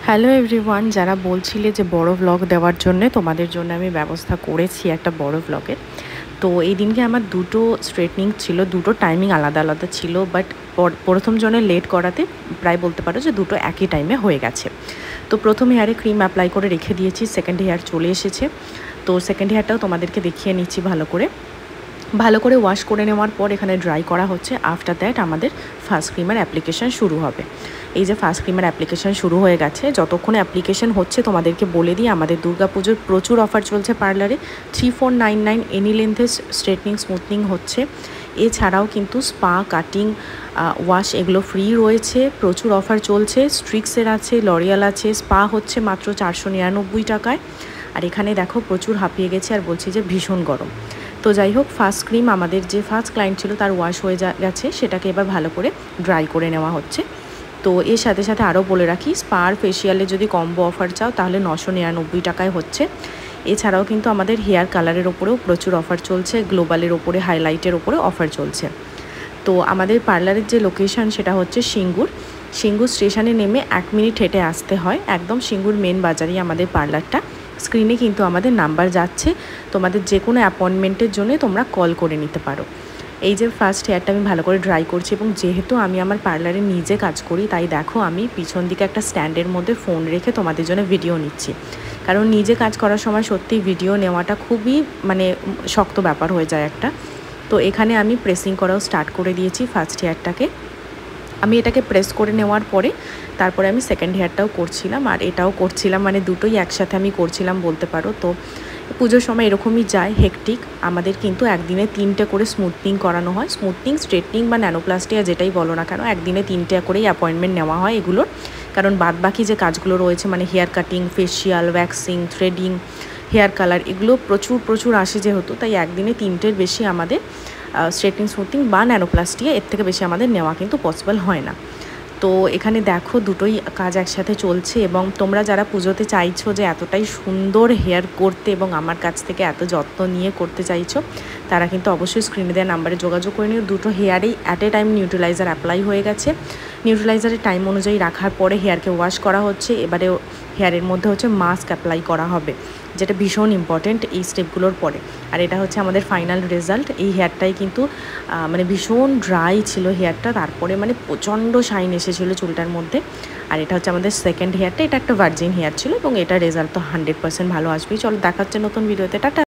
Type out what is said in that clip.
Hello everyone, যারা বলছিলে যে বড় ব্লগ দেওয়ার জন্য তোমাদের জন্য আমি ব্যবস্থা করেছি একটা বড় ব্লগের। তো এই দিনকে আমার দুটো স্ট্রেটনিং ছিল, দুটো টাইমিং আলাদা আলাদা ছিল, বাট প্রথম জনে লেট করাতে প্রায় বলতে পারো যে দুটো একই টাইমে হয়ে গেছে। তো প্রথম হেয়ারে ক্রিম অ্যাপ্লাই করে রেখে দিয়েছি, সেকেন্ড হেয়ার চলে এসেছে। তো সেকেন্ড হেয়ারটাও তোমাদেরকে দেখিয়ে নিচ্ছি ভালো করে ওয়াশ করে নেওয়ার পর এখানে ড্রাই করা হচ্ছে। আফটার দ্যাট আমাদের ফার্স্ট ক্রিমের অ্যাপ্লিকেশান শুরু হবে। এই যে ফার্স্ট ক্রিমের অ্যাপ্লিকেশান শুরু হয়ে গেছে। যতক্ষণে অ্যাপ্লিকেশান হচ্ছে তোমাদেরকে বলে দিই, আমাদের দুর্গাপুজোর প্রচুর অফার চলছে পার্লারে। 3499 এনি লেন্থের স্ট্রেটনিং স্মুথনিং হচ্ছে। এছাড়াও কিন্তু স্পা, কাটিং, ওয়াশ এগুলো ফ্রি রয়েছে। প্রচুর অফার চলছে। স্ট্রিক্সের আছে, লরিয়াল আছে। স্পা হচ্ছে মাত্র 499 টাকায়। আর এখানে দেখো প্রচুর হাঁপিয়ে গেছে আর বলছি যে ভীষণ গরম। তো যাই হোক, ফার্স্ট ক্রিম আমাদের যে ফার্স্ট ক্লায়েন্ট ছিল তার ওয়াশ হয়ে গেছে, সেটাকে এবার ভালো করে ড্রাই করে নেওয়া হচ্ছে। তো এর সাথে সাথে আরও বলে রাখি, স্পার ফেশিয়ালে যদি কম্বো অফার চাও তাহলে 999 টাকায় হচ্ছে। এছাড়াও কিন্তু আমাদের হেয়ার কালারের ওপরেও প্রচুর অফার চলছে, গ্লোবালের ওপরে, হাইলাইটের ওপরে অফার চলছে। তো আমাদের পার্লারের যে লোকেশান সেটা হচ্ছে সিঙ্গুর স্টেশনে নেমে 1 মিনিট হেঁটে আসতে হয়। একদম সিঙ্গুর মেন বাজারেই আমাদের পার্লারটা। স্ক্রিনে কিন্তু আমাদের নাম্বার যাচ্ছে, তোমাদের যে কোনো অ্যাপয়েন্টমেন্টের জন্য তোমরা কল করে নিতে পারো। এই যে ফার্স্ট হেয়ারটা আমি ভালো করে ড্রাই করছি, এবং যেহেতু আমি আমার পার্লারে নিজে কাজ করি তাই দেখো আমি পিছন দিকে একটা স্ট্যান্ডের মধ্যে ফোন রেখে তোমাদের জন্য ভিডিও নিচ্ছি। কারণ নিজে কাজ করার সময় সত্যি ভিডিও নেওয়াটা খুবই শক্ত ব্যাপার হয়ে যায় একটা। তো এখানে আমি প্রেসিং করাও স্টার্ট করে দিয়েছি ফার্স্ট হেয়ারটাকে। আমি এটাকে প্রেস করে নেওয়ার পরে তারপরে আমি সেকেন্ড হেয়ারটাও করছিলাম আর এটাও করছিলাম, দুটোই একসাথে আমি করছিলাম বলতে পারো। তো পুজোর সময় এরকমই যায় হেকটিক। আমাদের কিন্তু একদিনে 3টে করে স্মুথনিং করানো হয়। স্মুথনিং, স্ট্রেটনিং বা ন্যানোপ্লাস্টিয়া যেটাই বলো না কেন, একদিনে 3টে করেই অ্যাপয়েন্টমেন্ট নেওয়া হয় এগুলোর। কারণ বাদবাকি যে কাজগুলো রয়েছে hair cutting, facial, waxing, threading, hair colour, এগুলো প্রচুর আসে যেহেতু, তাই একদিনে 3টের বেশি আমাদের স্ট্রেটনিং, স্মুথনিং বা ন্যানোপ্লাস্টিয়া এর থেকে বেশি আমাদের নেওয়া কিন্তু পসিবল হয় না। তো এখানে দেখো দুটোই কাজ একসাথে চলছে, এবং তোমরা যারা পুজোতে চাইছো যে এতটাই সুন্দর হেয়ার করতে এবং আমার কাছ থেকে এত যত্ন নিয়ে করতে চাইছো, তারা কিন্তু অবশ্যই স্ক্রিনে দেওয়া নাম্বারে যোগাযোগ করে নিও। দুটো হেয়ারেই at a time neutraliser apply হয়ে গেছে। নিউট্রালাইজারের টাইম অনুযায়ী রাখার পরে হেয়ারকে ওয়াশ করা হচ্ছে। এবারে হেয়ারের মধ্যে হচ্ছে মাস্ক অ্যাপ্লাই করা হবে, যেটা ভীষণ ইম্পর্টেন্ট এই স্টেপগুলোর পরে। আর এটা হচ্ছে আমাদের ফাইনাল রেজাল্ট। এই হেয়ারটাই কিন্তু ভীষণ ড্রাই ছিল হেয়ারটা, তারপরে প্রচণ্ড শাইন এসেছিলো চুলটার মধ্যে। আর এটা হচ্ছে আমাদের সেকেন্ড হেয়ারটা, এটা একটা ভার্জিন হেয়ার ছিল, এবং এটা রেজাল্ট তো 100% ভালো আসবেই। চলো, দেখা হচ্ছে নতুন ভিডিওতে। টাটা।